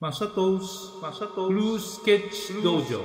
Masato's Blue Sketch Dojo.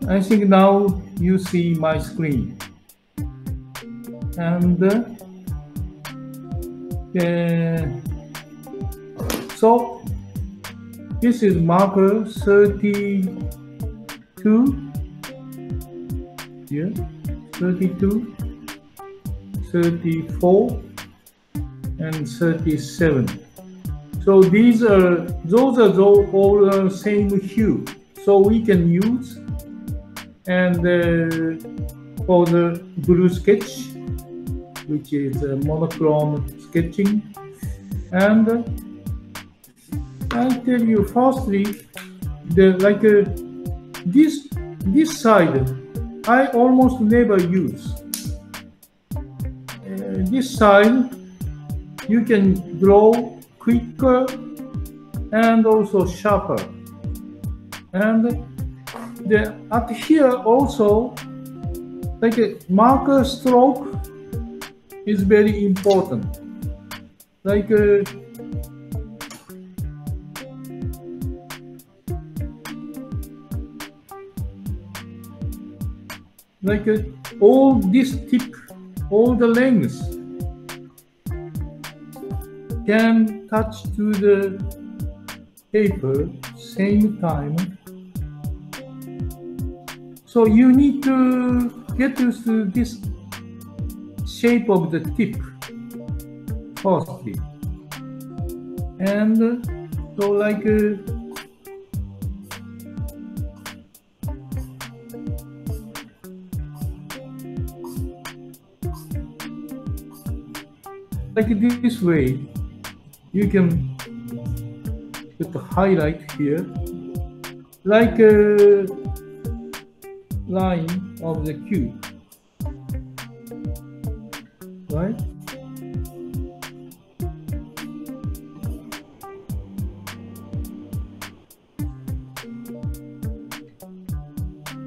I think now you see my screen, and so this is marker 32 here, 32, 34, and 37. So those are all the same hue, so we can use. And for the blue sketch, which is monochrome sketching, and I'll tell you firstly, this side I almost never use. This side you can draw quicker and also sharper, and at here also, like a marker stroke is very important. Like all this tip, all the lengths can touch to the paper same time. So you need to get used to this shape of the tip firstly, and so like this way you can put a highlight here, like a line of the cube, right?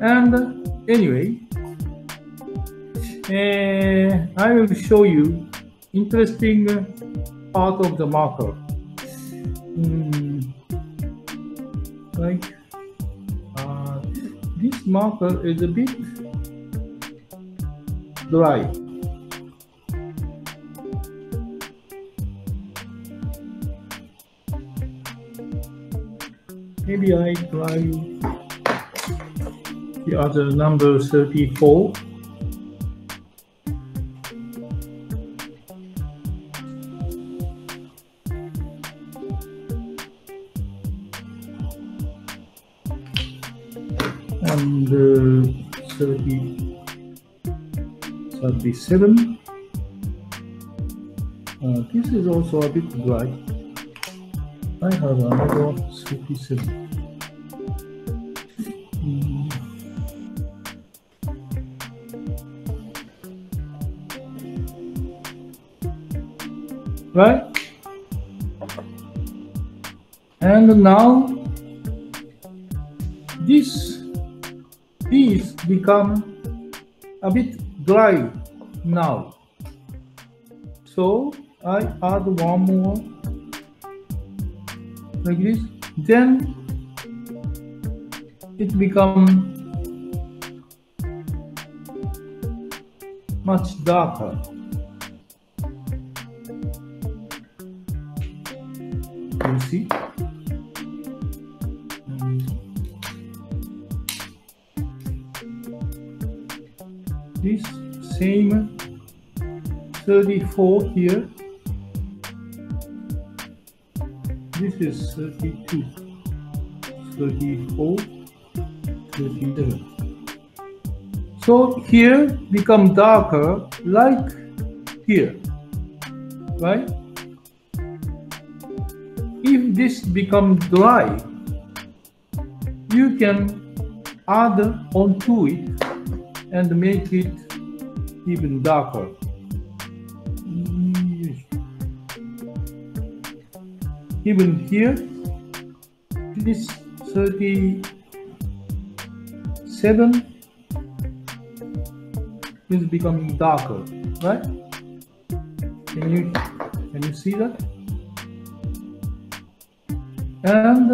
And anyway, I will show you interesting part of the marker. This marker is a bit dry. Maybe I try the other number 34. And 37. This is also a bit dry. I have another 37. Right? And now these become a bit dry now. So I add one more like this. Then it becomes much darker. You see? this same 34 here. This is 32, 34, 37. So here become darker like here, right? If this becomes dry, you can add onto it and make it even darker. Even here, this 37 is becoming darker, right? Can you see that? And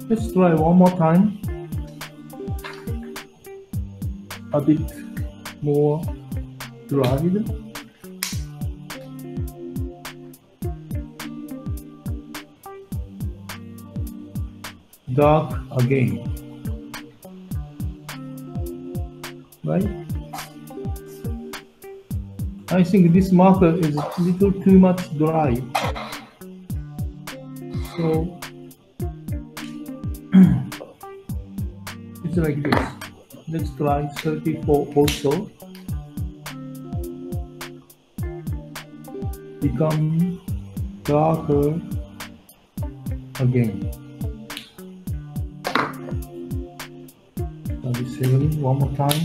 let's try one more time. A bit more dried. Dark again, right? I think this marker is a little too much dry, so it's like this. Let's try 34 also. Become darker again. 37, one more time.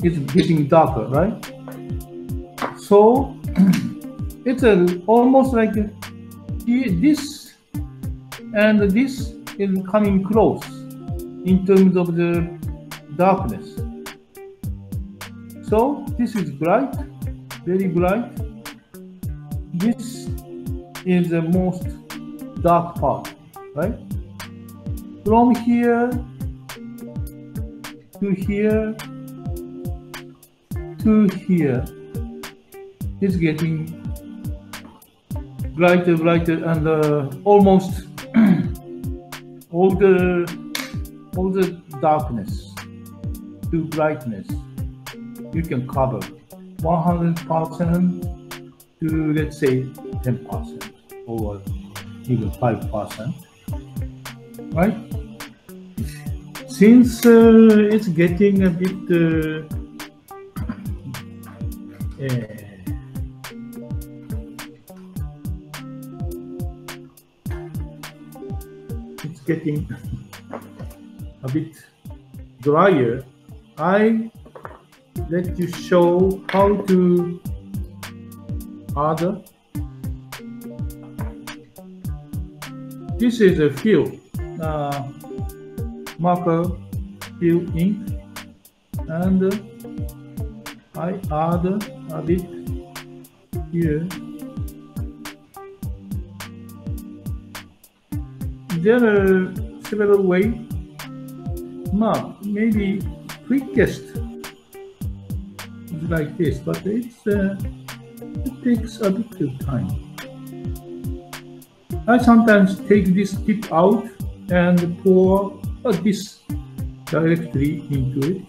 It's getting darker, right? So it's almost like this and this is coming close in terms of the darkness. So this is bright, very bright. This is the most dark part, right? From here to here to here, it's getting brighter, brighter, and almost all the darkness to brightness. You can cover 100% to, let's say, 10% or even 5%, right? Since it's getting a bit it's getting a bit drier, I let you show how to add. This is a fill, marker fill ink, and I add a bit here. There are several ways. Maybe quickest is like this, but it takes a bit of time. I sometimes take this tip out and pour this directly into it.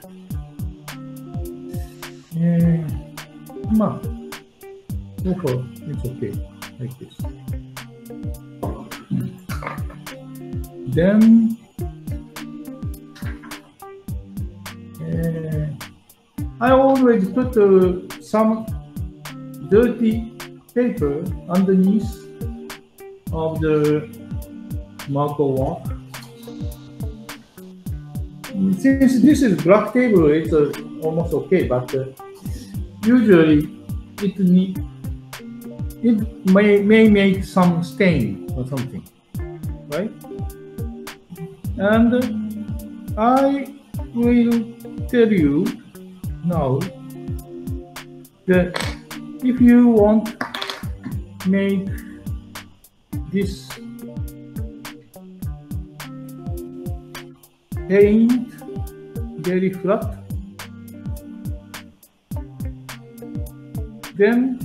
Therefore, it's okay, like this. Then I always put some dirty paper underneath of the marker work. Since this is black table, it's almost okay, but usually it may make some stain or something, right? And I will tell you now that if you want to make this paint very flat, Then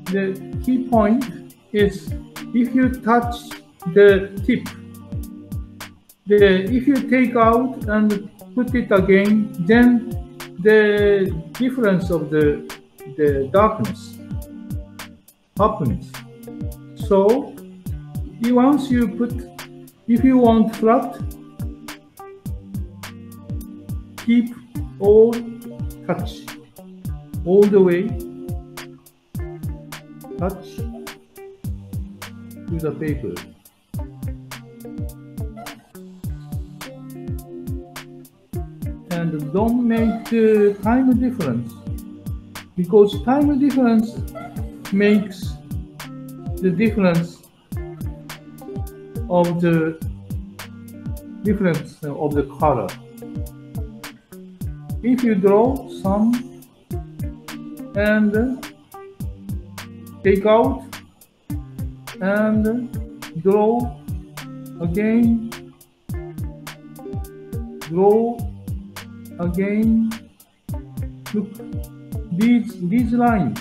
the key point is if you touch the tip, if you take out and put it again, then the difference of the darkness happens. So once you put, if you want flat, keep all touch all the way, touch to the paper. And don't make the time difference, because time difference makes the difference of the color. If you draw some and take out and draw again, draw again, look, these lines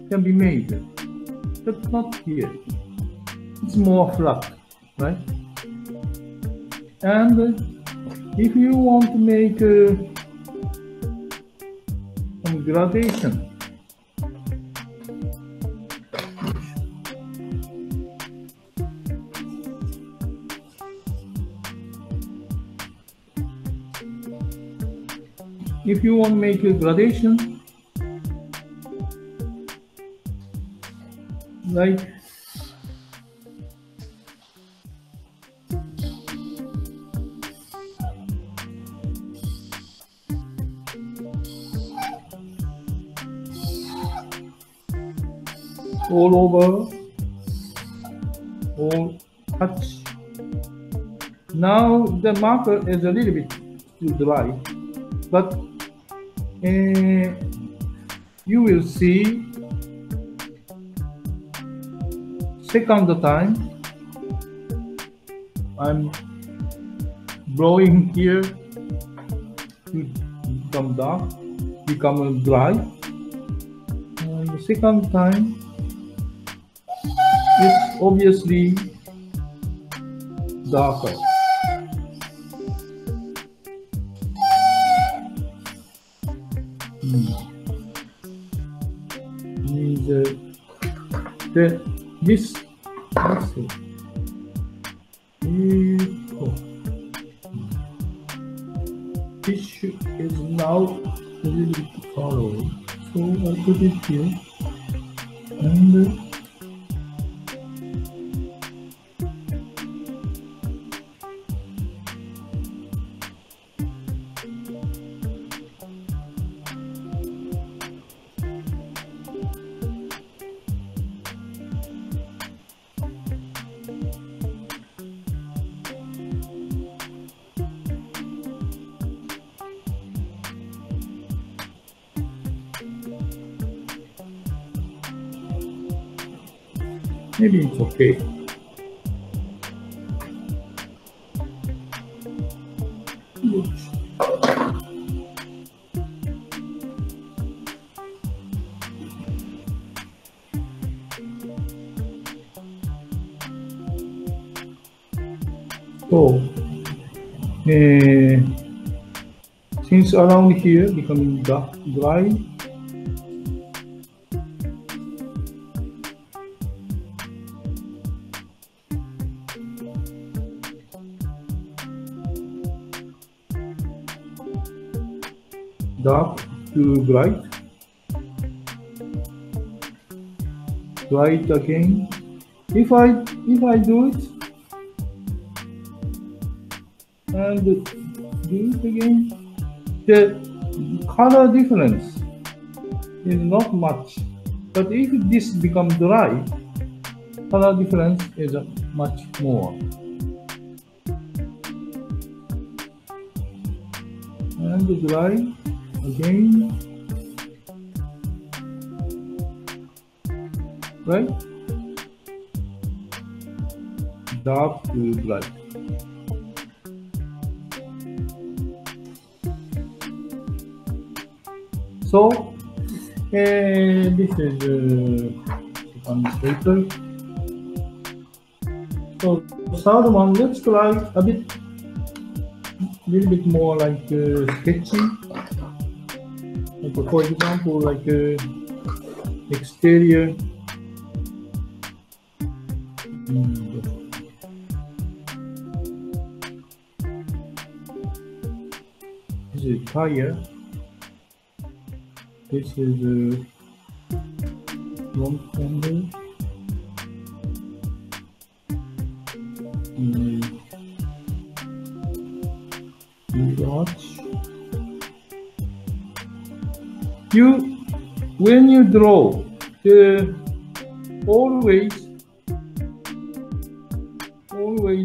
can be made, but not here. It's more flat, right? And if you want to make some gradation, if you want to make a gradation, like all over, all touch. Now the marker is a little bit too dry, but you will see second time I'm blowing here to become dark, become dry, and the second time is obviously darker. This, let's see. This is now a little bit far away, so I put it here, and maybe it's okay. So, since around here becoming dry, dark to bright, bright again. If I do it and do it again, the color difference is not much. But if this becomes dry, color difference is much more. And dry again, right? Dark to bright. So This is second paper. So the third one, let's try a little bit more like sketching. Like, for example, like exterior. This is tire. This is front fender. Watch. When you draw, always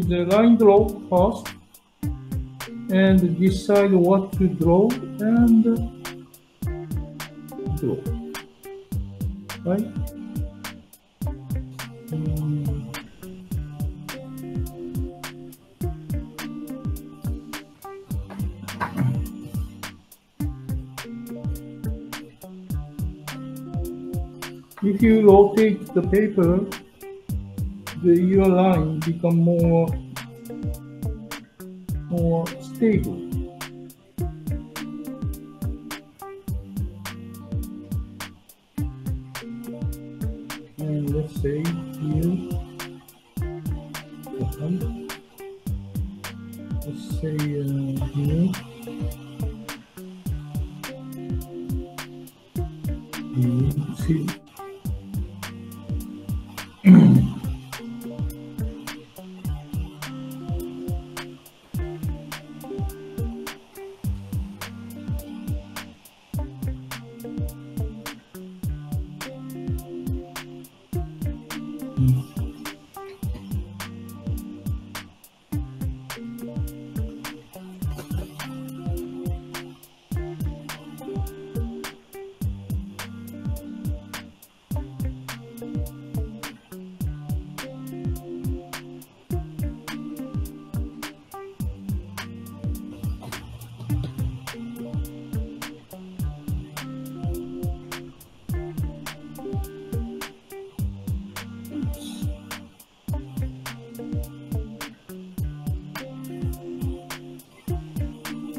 the line draw first, and decide what to draw and draw. Right? If you rotate the paper, your line become more stable. And let's say here, let's say here. See.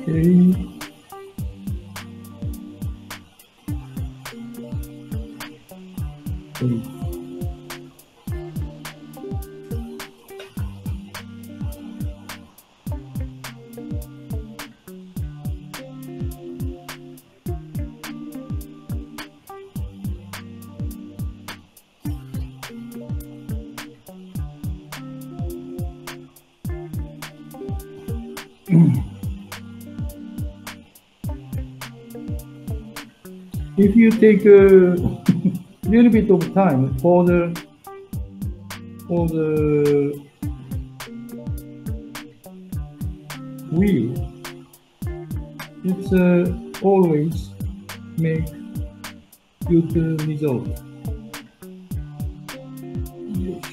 Okay. If you take a little bit of time for the wheel, it's always make good result. Yes.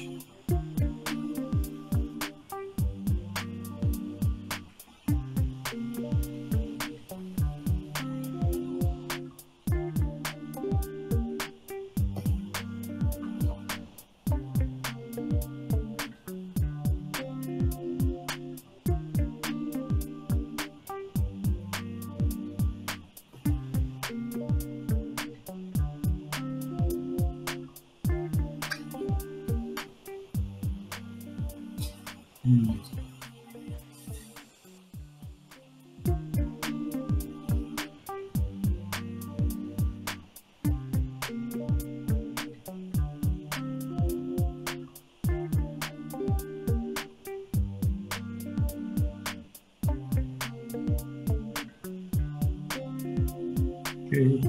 Okay.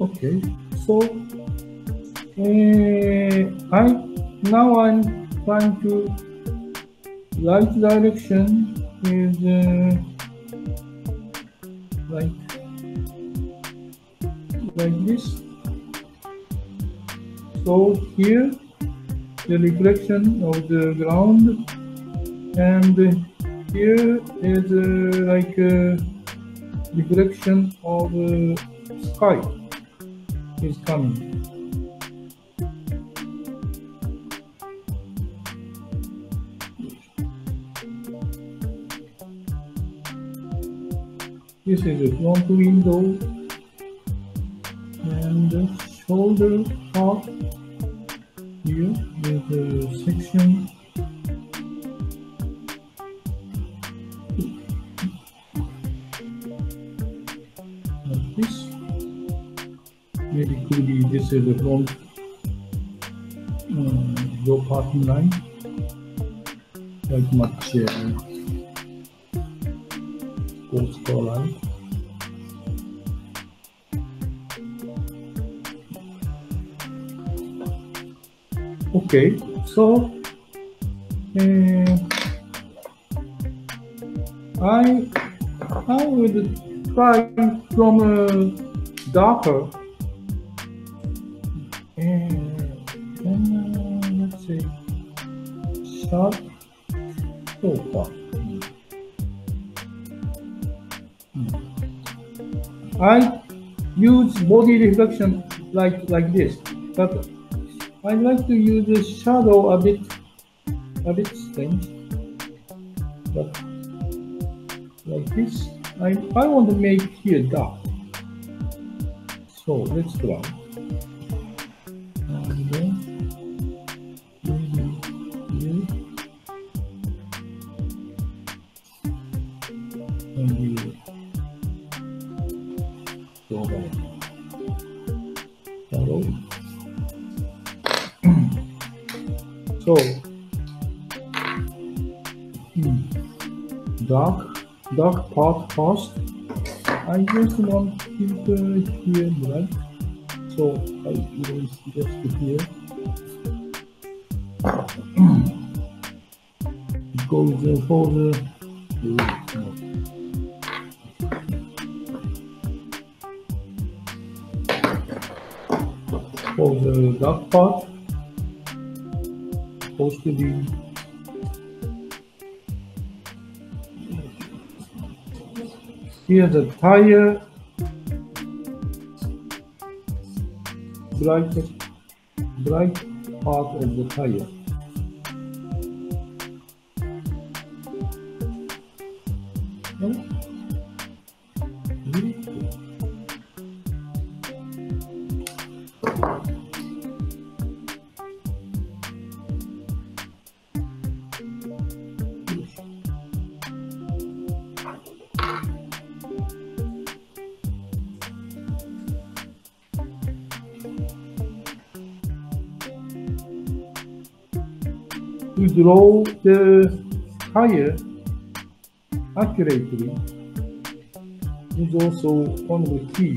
Okay, so I'm trying to right direction is like this. So here the reflection of the ground, and here is like a reflection of sky is coming. This is a front window, and the shoulder part here is a section. Like this. Maybe could be this is the front door parking line, like much sports car line. Okay, so I would try from darker and let's say sharp so far. I use body reflection like this, but I like to use the shadow a bit strange, but like this. I want to make here dark. So let's try. And then here. And here. Shadow. So dark part first. I just want it here, right? So I will just here. It goes for the dark part. Supposed to be here the tire, bright part of the tire. To draw the tire accurately is also one of the key.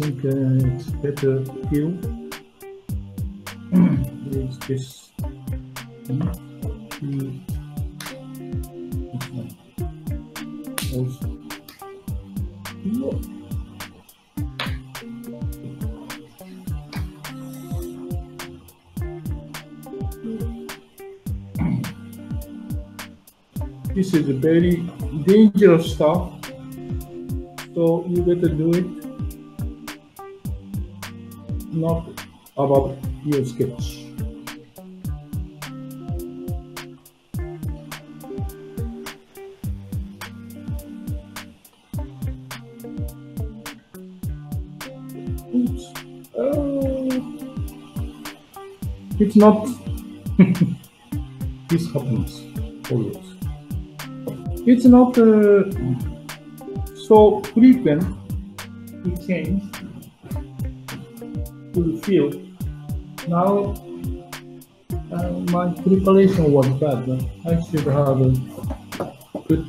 think it's better view. Is this also no. This is a very dangerous stuff, so you better do it not about your sketch. Oops. It's not. This happens always. It's not so frequent to change to the field. Now my preparation was bad. I should have put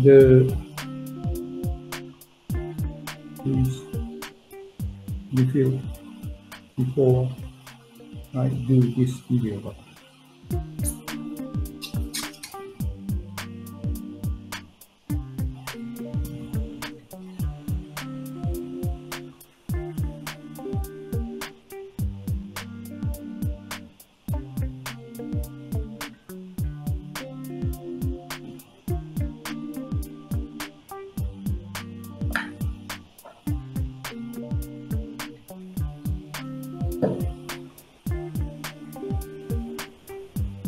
the field before I do this video.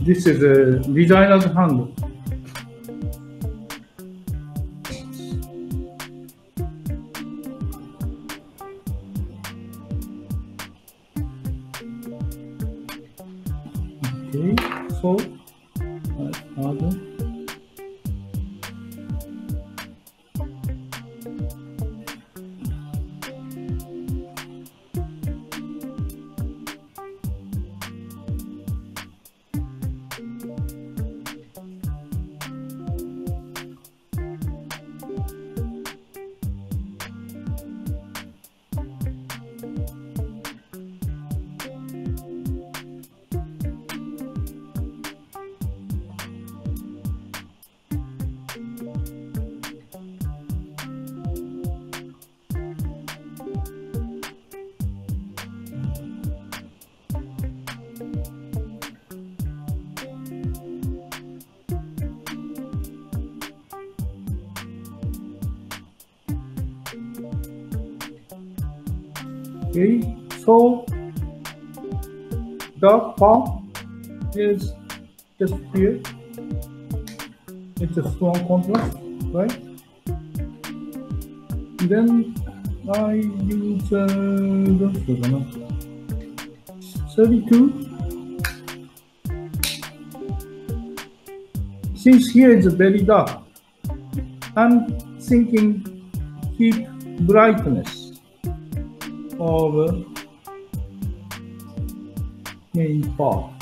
This is a designer's hand. Okay, so other. Okay, so dark part is just here. It's a strong contrast, right? Then I use 32. Since here is very dark, I'm thinking keep brightness of main part.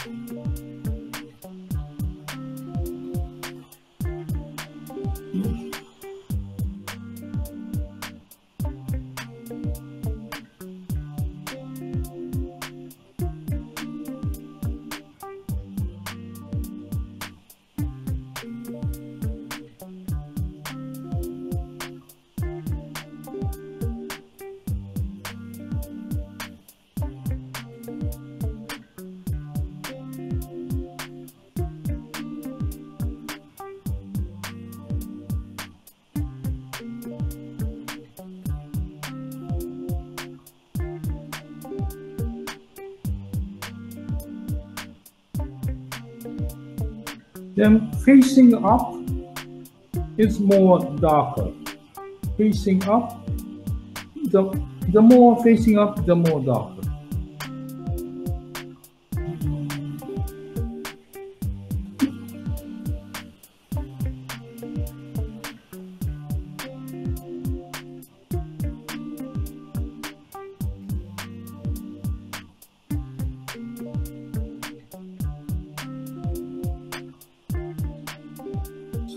Then facing up is more darker. Facing up, the more facing up, the more darker.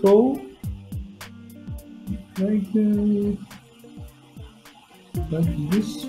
So, like like this.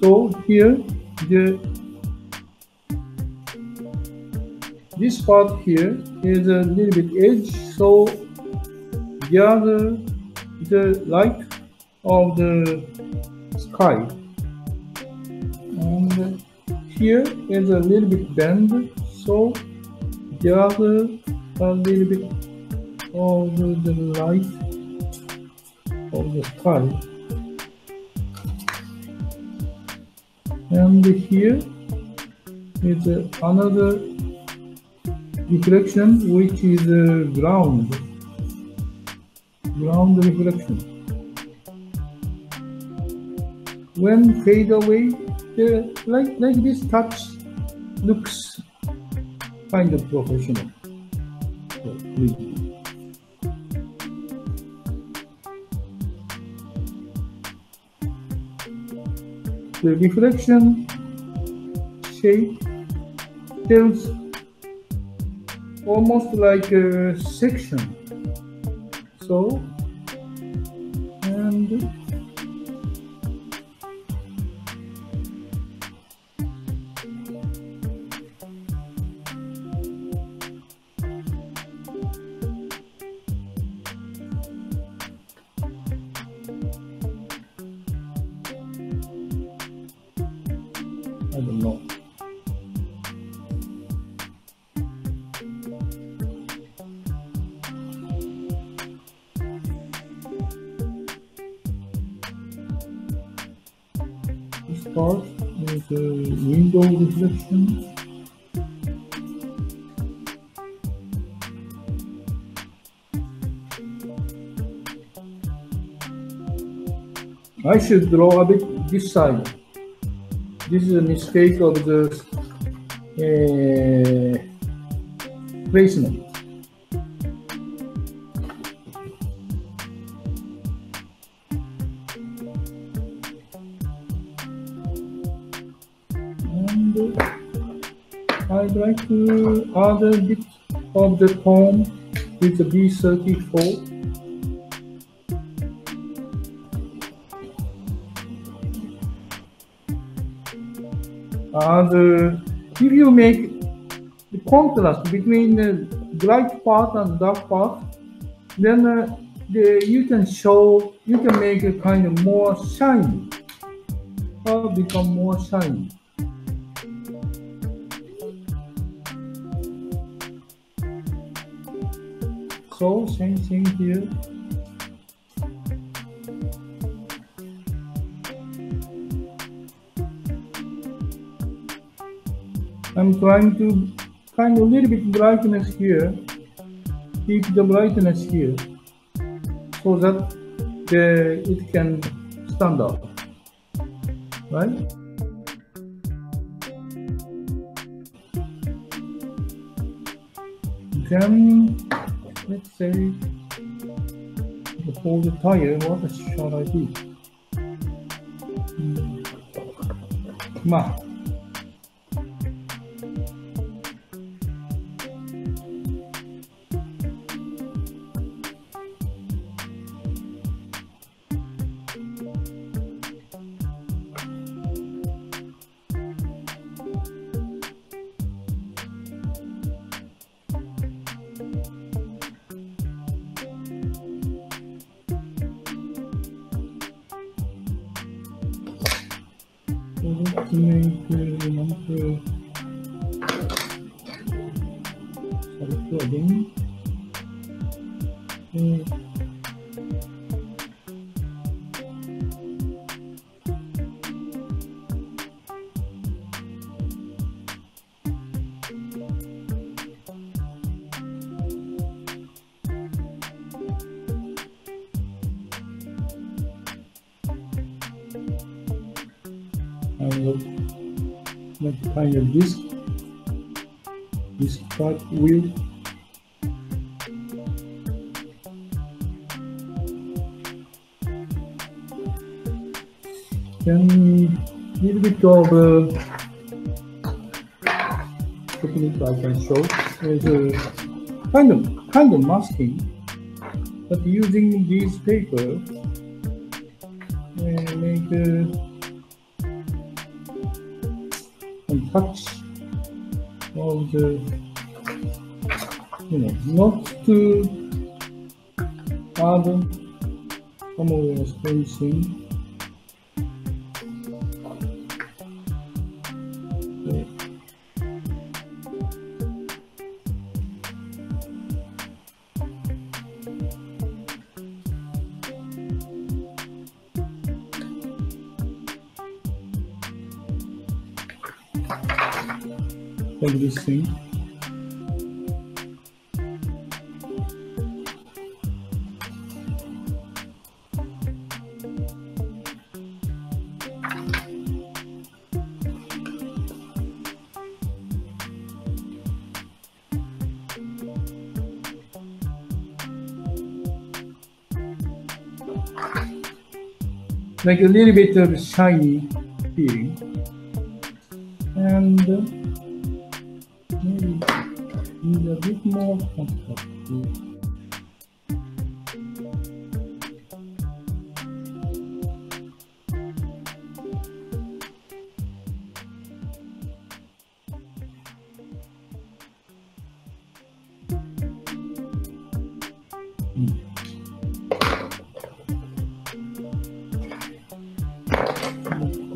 So here, this part here is a little bit edge, so gather the light of the sky, and here is a little bit bend, so gather a little bit of the light of the sky. And here is another reflection, which is ground reflection. When fade away, like this touch looks kind of professional. The reflection shape tells almost like a section. So, and I don't know. This part is a window reflection. I should draw a bit this side. This is a mistake of the placement. And I'd like to add a bit of the tone with the B34. If you make the contrast between the bright part and dark part, then you can make a kind of more shiny, or become more shiny. So same thing here. I'm trying to kind of a little bit brightness here, keep the brightness here, so that it can stand out, right? Then, let's say, for the tire, what shall I do? Let's make number So again, kind of disc part wheel. Then a little bit of technique I can show is a kind of masking, but using these paper make and touch of the, not to add somewhere spacing. Like this thing. Like a little bit of shiny feeling, and maybe need a bit more contact.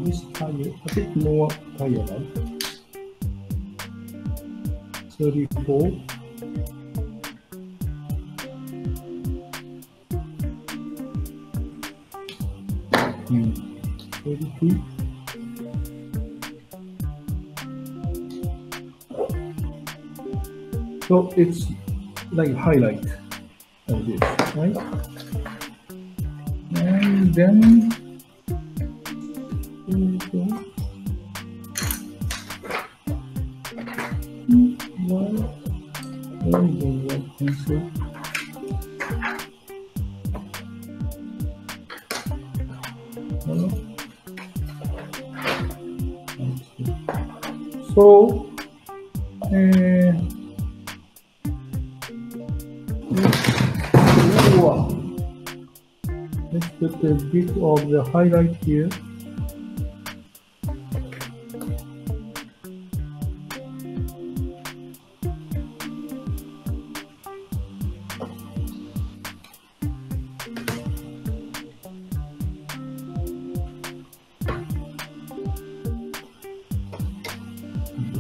This tire, a bit more tire life. 34. Hmm. 32. So it's like highlight of this, right? And then so let's put a bit of the highlight here.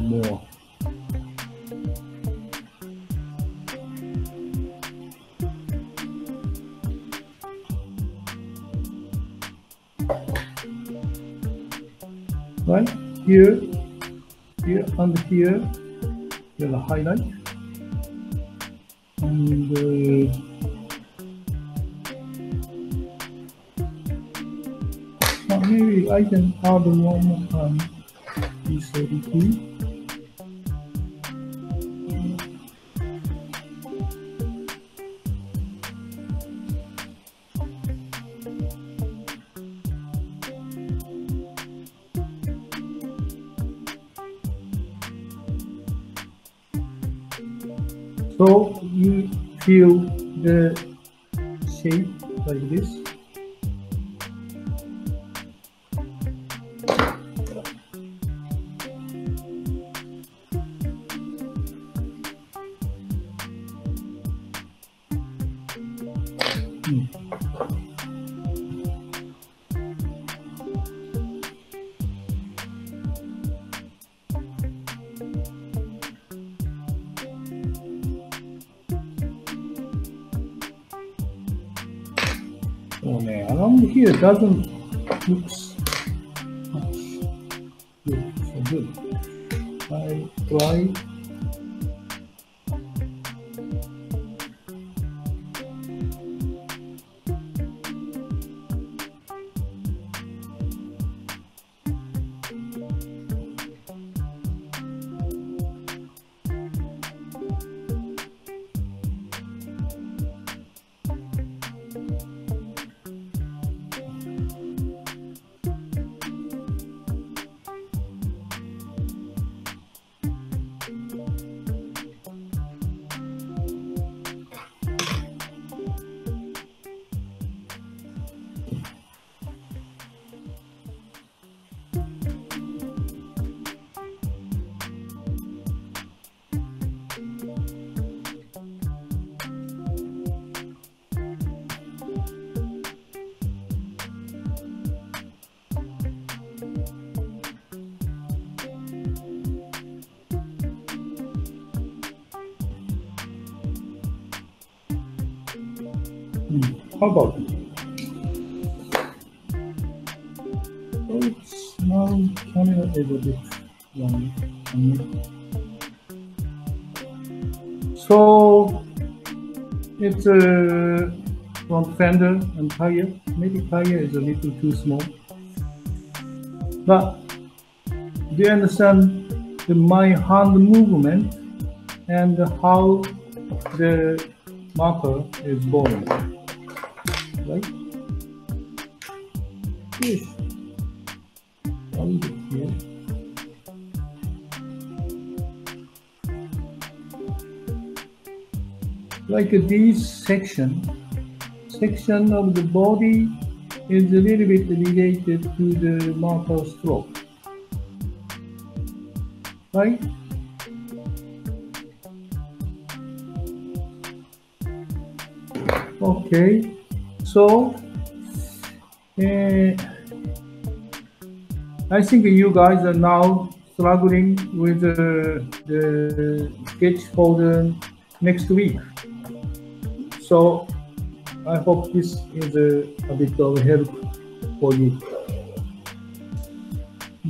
More. Right here, and here, there's a highlight, and maybe I can add one more time. P33. So you feel the shape like this. around here doesn't look much good, so good. I try. How about it? So it's now camera is a bit long. So it's a front fender and tire. Maybe tire is a little too small. But do you understand my hand movement and how the marker is born? Right? Yes. Here. Like this section of the body is a little bit related to the marker stroke. Right? Okay. So, I think you guys are now struggling with the sketch for the next week. So, I hope this is a bit of help for you.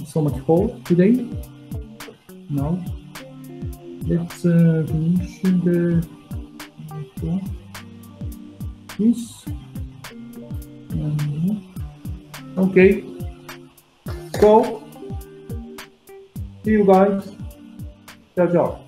So much for today. Now, let's finish this. Okay, so see you guys. Ciao, ciao.